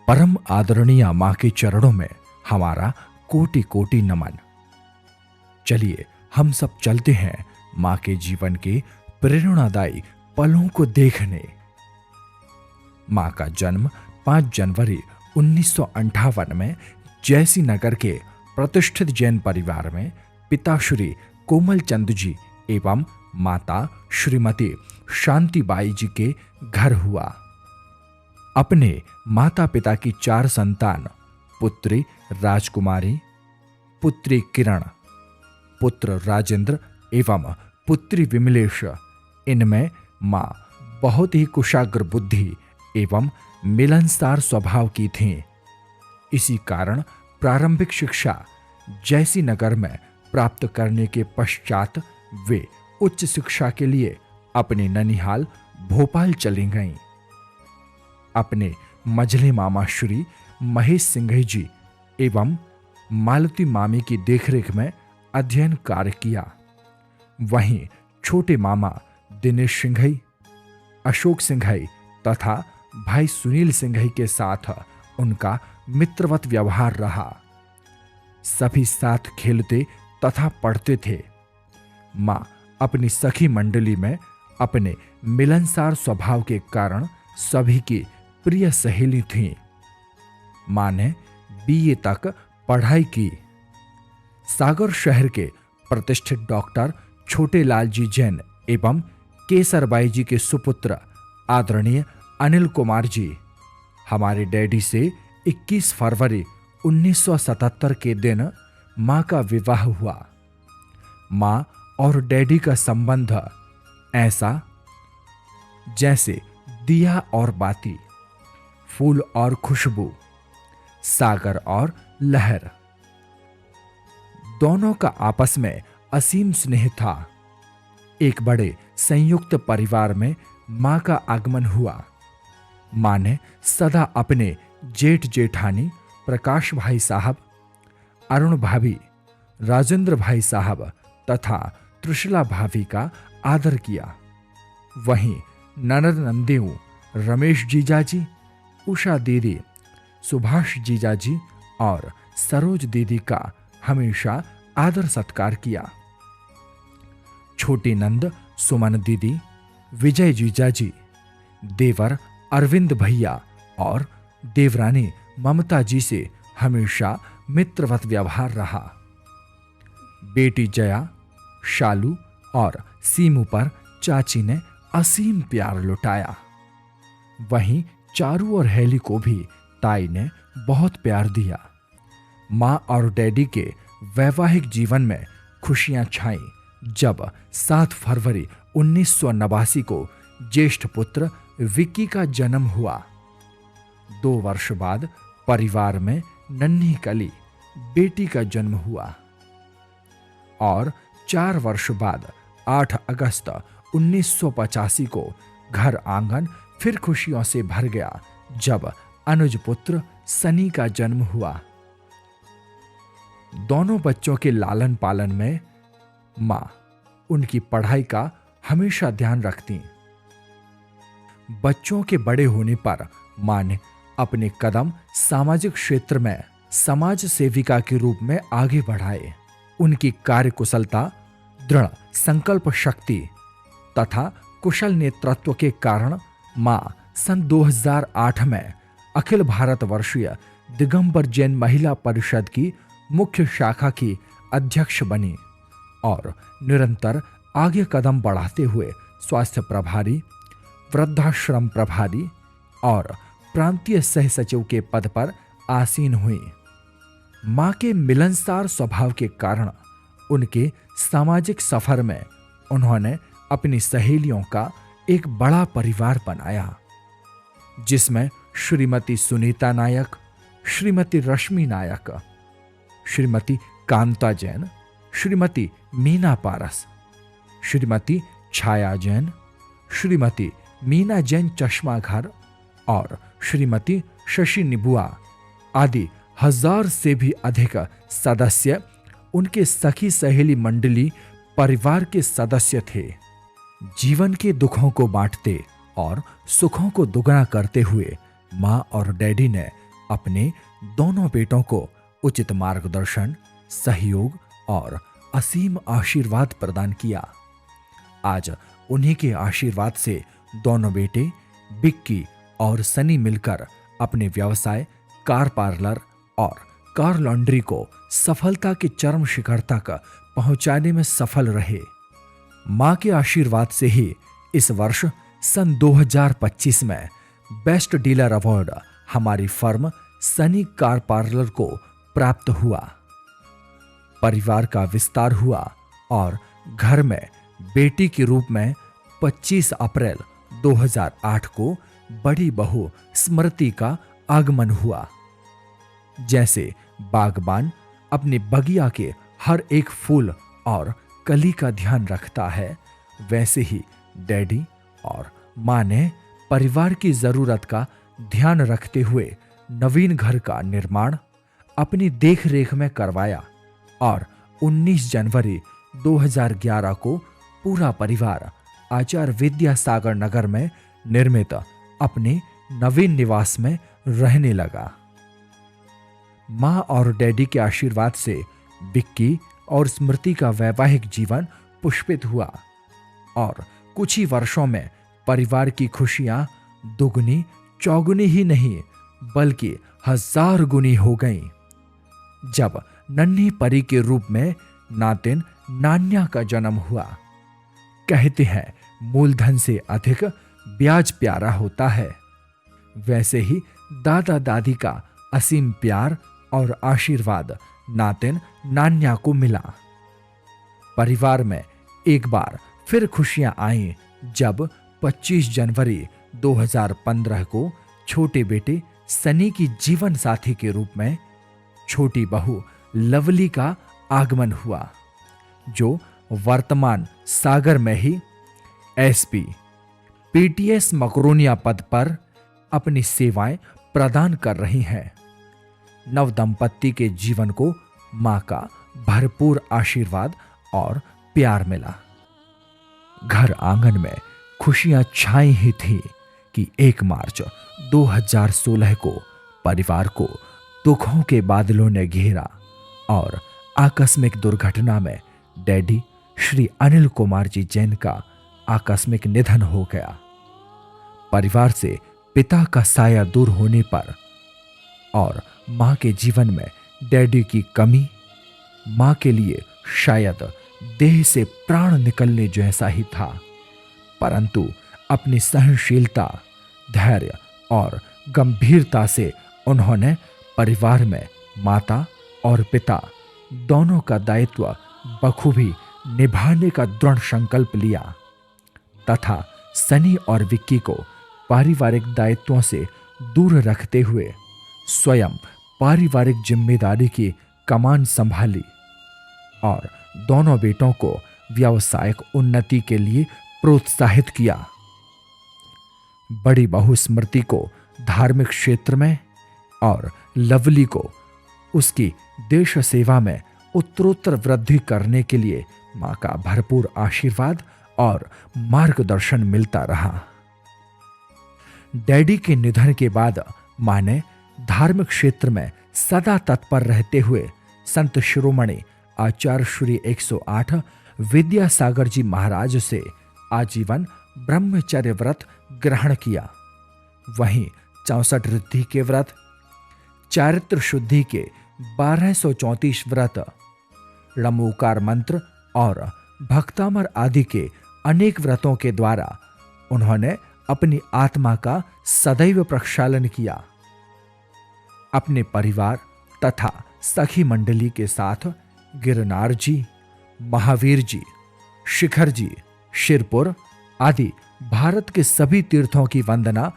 परम आदरणीय मां के चरणों में हमारा कोटि कोटि नमन। चलिए हम सब चलते हैं मां के जीवन के प्रेरणादायी पलों को देखने। मां का जन्म 5 जनवरी 1958 में जैसी नगर के प्रतिष्ठित जैन परिवार में पिता श्री कोमल चंद जी एवं माता श्रीमती शांतिबाई जी के घर हुआ। अपने माता पिता की 4 संतान, पुत्री राजकुमारी, पुत्री किरण, पुत्र राजेंद्र एवं पुत्री विमलेश, इनमें मां बहुत ही कुशाग्र बुद्धि एवं मिलनसार स्वभाव की थीं। इसी कारण प्रारंभिक शिक्षा जैसी नगर में प्राप्त करने के पश्चात वे उच्च शिक्षा के लिए अपने ननिहाल भोपाल चली गईं। अपने मझले मामा श्री महेश सिंघई जी एवं मालती मामी की देखरेख में अध्ययन कार्य किया। वहीं छोटे मामा दिनेश सिंघई, अशोक सिंघई तथा भाई सुनील सिंघई के साथ उनका मित्रवत व्यवहार रहा। सभी साथ खेलते तथा पढ़ते थे। मां अपनी सखी मंडली में अपने मिलनसार स्वभाव के कारण सभी की प्रिय सहेली थीं। मां ने बीए तक पढ़ाई की। सागर शहर के प्रतिष्ठित डॉक्टर छोटेलाल जी जैन एवं केसरबाई जी के सुपुत्र आदरणीय अनिल कुमार जी, हमारे डैडी से 21 फरवरी 1977 के दिन मां का विवाह हुआ। मां और डैडी का संबंध ऐसा जैसे दिया और बाती, फूल और खुशबू, सागर और लहर। दोनों का आपस में असीम स्नेह था। एक बड़े संयुक्त परिवार में मां का आगमन हुआ। मां ने सदा अपने जेठ जेठानी प्रकाश भाई साहब, अरुण भाभी, राजेंद्र भाई साहब तथा त्रिशला भाभी का आदर किया। वहीं ननद नंदेऊ रमेश जीजाजी, उषा दीदी, सुभाष जीजाजी और सरोज दीदी का हमेशा आदर सत्कार किया। छोटी नंद सुमन दीदी, विजय जीजाजी, देवर अरविंद भैया और देवरानी ममता जी से हमेशा मित्रवत व्यवहार रहा। बेटी जया, शालू और सीमू पर चाची ने असीम प्यार लुटाया। वहीं चारू और हेली को भी ताई ने बहुत प्यार दिया। मां और डैडी के वैवाहिक जीवन में खुशियां छाईं जब 7 फरवरी 1989 को ज्येष्ठ पुत्र विक्की का जन्म हुआ। 2 वर्ष बाद परिवार में नन्ही कली बेटी का जन्म हुआ और 4 वर्ष बाद 8 अगस्त 1985 को घर आंगन फिर खुशियों से भर गया जब अनुज पुत्र सनी का जन्म हुआ। दोनों बच्चों के लालन पालन में मां उनकी पढ़ाई का हमेशा ध्यान रखती। बच्चों के बड़े होने पर मां ने अपने कदम सामाजिक क्षेत्र में समाज सेविका के रूप में आगे बढ़ाए। उनकी कार्यकुशलता, दृढ़ संकल्प शक्ति तथा कुशल नेतृत्व के कारण मां सन 2008 में अखिल भारत वर्षीय दिगंबर जैन महिला परिषद की मुख्य शाखा की अध्यक्ष बनी और निरंतर आगे कदम बढ़ाते हुए स्वास्थ्य प्रभारी, वृद्धाश्रम प्रभारी और प्रांतीय सह सचिव के पद पर आसीन हुई। मां के मिलनसार स्वभाव के कारण उनके सामाजिक सफर में उन्होंने अपनी सहेलियों का एक बड़ा परिवार बनाया, जिसमें श्रीमती सुनीता नायक, श्रीमती रश्मि नायक, श्रीमती कांता जैन, श्रीमती मीना पारस, श्रीमती छाया जैन, श्रीमती मीना जैन चश्माघर और श्रीमती शशि निबुआ आदि 1000 से भी अधिक सदस्य उनके सखी सहेली मंडली परिवार के सदस्य थे। जीवन के दुखों को बांटते और सुखों को दुगना करते हुए मां और डैडी ने अपने दोनों बेटों को उचित मार्गदर्शन, सहयोग और असीम आशीर्वाद प्रदान किया। आज उन्हीं के आशीर्वाद से दोनों बेटे बिक्की और सनी मिलकर अपने व्यवसाय कार पार्लर और कार लॉन्ड्री को सफलता के चरम शिखर तक पहुंचाने में सफल रहे। मां के आशीर्वाद से ही इस वर्ष सन 2025 में बेस्ट डीलर अवार्ड हमारी फर्म सनी कार पार्लर को प्राप्त हुआ। परिवार का विस्तार हुआ और घर में बेटी के रूप में 25 अप्रैल 2008 को बड़ी बहू स्मृति का आगमन हुआ। जैसे बागबान अपने बगिया के हर एक फूल और कली का ध्यान रखता है, वैसे ही डैडी और मां ने परिवार की जरूरत का ध्यान रखते हुए नवीन घर का निर्माण अपनी देखरेख में करवाया और 19 जनवरी 2011 को पूरा परिवार आचार्य विद्यासागर नगर में निर्मित अपने नवीन निवास में रहने लगा। मां और डैडी के आशीर्वाद से बिक्की और स्मृति का वैवाहिक जीवन पुष्पित हुआ और कुछ ही वर्षों में परिवार की खुशियां दुगनी चौगुनी ही नहीं बल्कि 1000 गुनी हो गईं। जब नन्ही परी के रूप में नातिन नान्या का जन्म हुआ। कहते हैं मूलधन से अधिक ब्याज प्यारा होता है, वैसे ही दादा दादी का असीम प्यार और आशीर्वाद नातिन नान्या को मिला। परिवार में एक बार फिर खुशियां आईं जब 25 जनवरी 2015 को छोटे बेटे सनी की जीवन साथी के रूप में छोटी बहू लवली का आगमन हुआ, जो वर्तमान सागर में ही एसपी पीटीएस मकरोनिया पद पर अपनी सेवाएं प्रदान कर रही हैं। नव दंपत्ति के जीवन को मां का भरपूर आशीर्वाद और प्यार मिला। घर आंगन में खुशियां छाई ही थी कि 1 मार्च 2016 को परिवार को दुखों के बादलों ने घेरा और आकस्मिक दुर्घटना में डैडी श्री अनिल कुमार जी जैन का आकस्मिक निधन हो गया। परिवार से पिता का साया दूर होने पर और मां के जीवन में डैडी की कमी मां के लिए शायद देह से प्राण निकलने जैसा ही था, परंतु अपनी सहनशीलता, धैर्य और गंभीरता से उन्होंने परिवार में माता और पिता दोनों का दायित्व बखूबी निभाने का दृढ़ संकल्प लिया तथा सनी और विक्की को पारिवारिक दायित्वों से दूर रखते हुए स्वयं पारिवारिक जिम्मेदारी की कमान संभाली और दोनों बेटों को व्यावसायिक उन्नति के लिए प्रोत्साहित किया। बड़ी बहू स्मृति को धार्मिक क्षेत्र में और लवली को उसकी देश सेवा में उत्तरोत्तर वृद्धि करने के लिए मां का भरपूर आशीर्वाद और मार्गदर्शन मिलता रहा। डैडी के निधन के बाद मां ने धार्मिक क्षेत्र में सदा तत्पर रहते हुए संत शिरोमणि आचार्य श्री 108 विद्यासागर जी महाराज से आजीवन ब्रह्मचर्य व्रत ग्रहण किया। वहीं 64 रिद्धि के व्रत, चारित्र शुद्धि के 1234 व्रत, णमोकार मंत्र और भक्तामर आदि के अनेक व्रतों के द्वारा उन्होंने अपनी आत्मा का सदैव प्रक्षालन किया। अपने परिवार तथा सखी मंडली के साथ गिरनार जी, महावीर जी, शिखर जी, शिरपुर आदि भारत के सभी तीर्थों की वंदना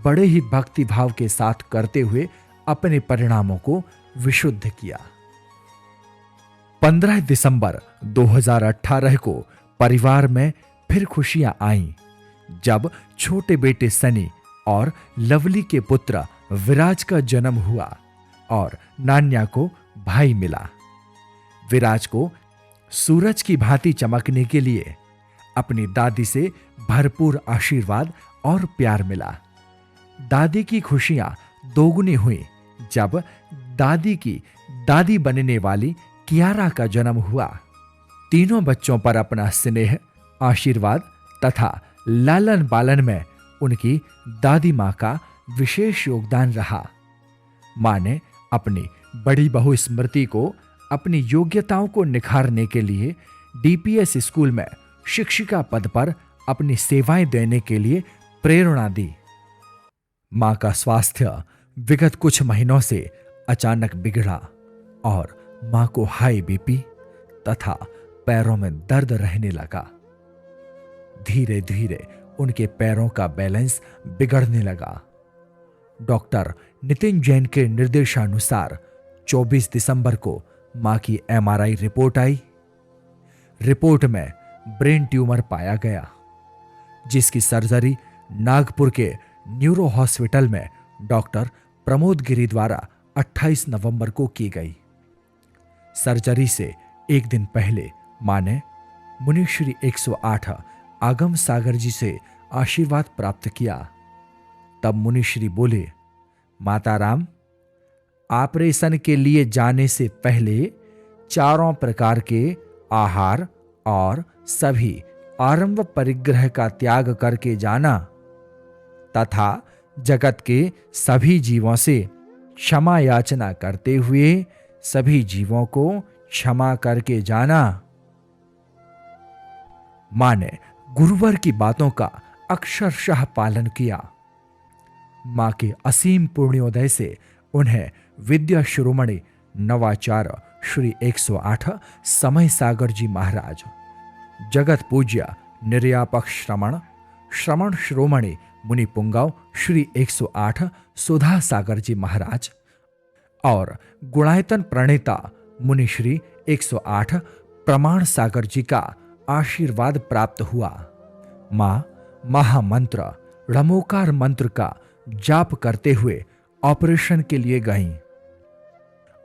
बड़े ही भक्ति भाव के साथ करते हुए अपने परिणामों को विशुद्ध किया। 15 दिसंबर 2018 को परिवार में फिर खुशियां आईं जब छोटे बेटे सनी और लवली के पुत्र विराज का जन्म हुआ और नान्या को भाई मिला। विराज को सूरज की भांति चमकने के लिए अपनी दादी से भरपूर आशीर्वाद और प्यार मिला। दादी की खुशियां दोगुनी हुई जब दादी की दादी बनने वाली कियारा का जन्म हुआ। तीनों बच्चों पर अपना स्नेह, आशीर्वाद तथा लालन पालन में उनकी दादी मां का विशेष योगदान रहा। मां ने अपनी बड़ी बहू स्मृति को अपनी योग्यताओं को निखारने के लिए डीपीएस स्कूल में शिक्षिका पद पर अपनी सेवाएं देने के लिए प्रेरणा दी। मां का स्वास्थ्य विगत कुछ महीनों से अचानक बिगड़ा और मां को हाई बीपी तथा पैरों में दर्द रहने लगा। धीरे धीरे उनके पैरों का बैलेंस बिगड़ने लगा। डॉक्टर नितिन जैन के निर्देशानुसार 24 दिसंबर को मां की एमआरआई रिपोर्ट आई। रिपोर्ट में ब्रेन ट्यूमर पाया गया, जिसकी सर्जरी नागपुर के न्यूरो हॉस्पिटल में डॉक्टर प्रमोद गिरी द्वारा 28 नवंबर को की गई। सर्जरी से एक दिन पहले मां ने मुनिश्री 108 आगम सागर जी से आशीर्वाद प्राप्त किया। तब मुनिश्री बोले, माताराम, ऑपरेशन के लिए जाने से पहले चारों प्रकार के आहार और सभी आरंभ परिग्रह का त्याग करके जाना तथा जगत के सभी जीवों से क्षमा याचना करते हुए सभी जीवों को क्षमा करके जाना। मां ने गुरुवर की बातों का अक्षरशः पालन किया। मां के असीम पुण्योदय से उन्हें विद्या शिरोमणि नवाचार्य श्री 108 समय सागर जी महाराज, जगत पूज्य निर्यापक श्रमण शिरोमणि मुनि पुंगाव श्री 108 सुधा सागर जी महाराज और गुणायतन प्रणेता मुनि श्री 108 प्रमाण सागर जी का आशीर्वाद प्राप्त हुआ। मां महामंत्र णमोकार मंत्र का जाप करते हुए ऑपरेशन के लिए गईं।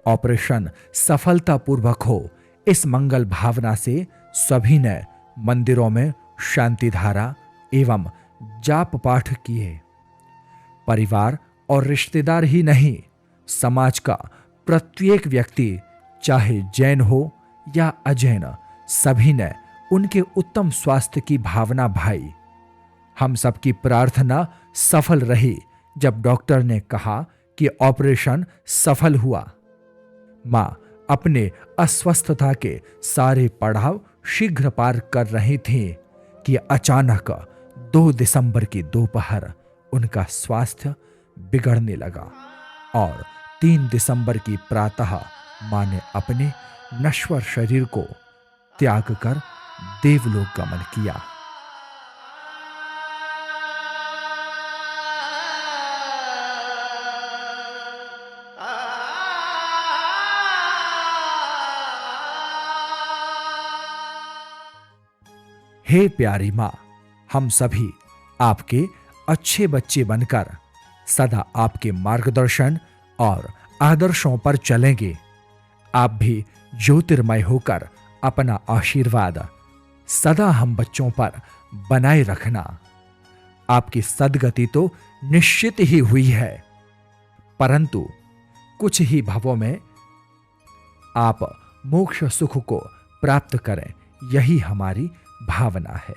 ऑपरेशन सफलतापूर्वक हो, इस मंगल भावना से सभी ने मंदिरों में शांति धारा एवं जाप पाठ किए। परिवार और रिश्तेदार ही नहीं, समाज का प्रत्येक व्यक्ति, चाहे जैन हो या अजैन, सभी ने उनके उत्तम स्वास्थ्य की भावना भाई। हम सबकी प्रार्थना सफल रही जब डॉक्टर ने कहा कि ऑपरेशन सफल हुआ। मां अपने अस्वस्थता के सारे पड़ाव शीघ्र पार कर रही थी कि अचानक 2 दिसंबर की दोपहर उनका स्वास्थ्य बिगड़ने लगा और 3 दिसंबर की प्रातः मां ने अपने नश्वर शरीर को त्याग कर देवलोक गमन किया। हे प्यारी मां, हम सभी आपके अच्छे बच्चे बनकर सदा आपके मार्गदर्शन और आदर्शों पर चलेंगे। आप भी ज्योतिर्मय होकर अपना आशीर्वाद सदा हम बच्चों पर बनाए रखना। आपकी सद्गति तो निश्चित ही हुई है, परंतु कुछ ही भवों में आप मोक्ष सुख को प्राप्त करें, यही हमारी भावना है।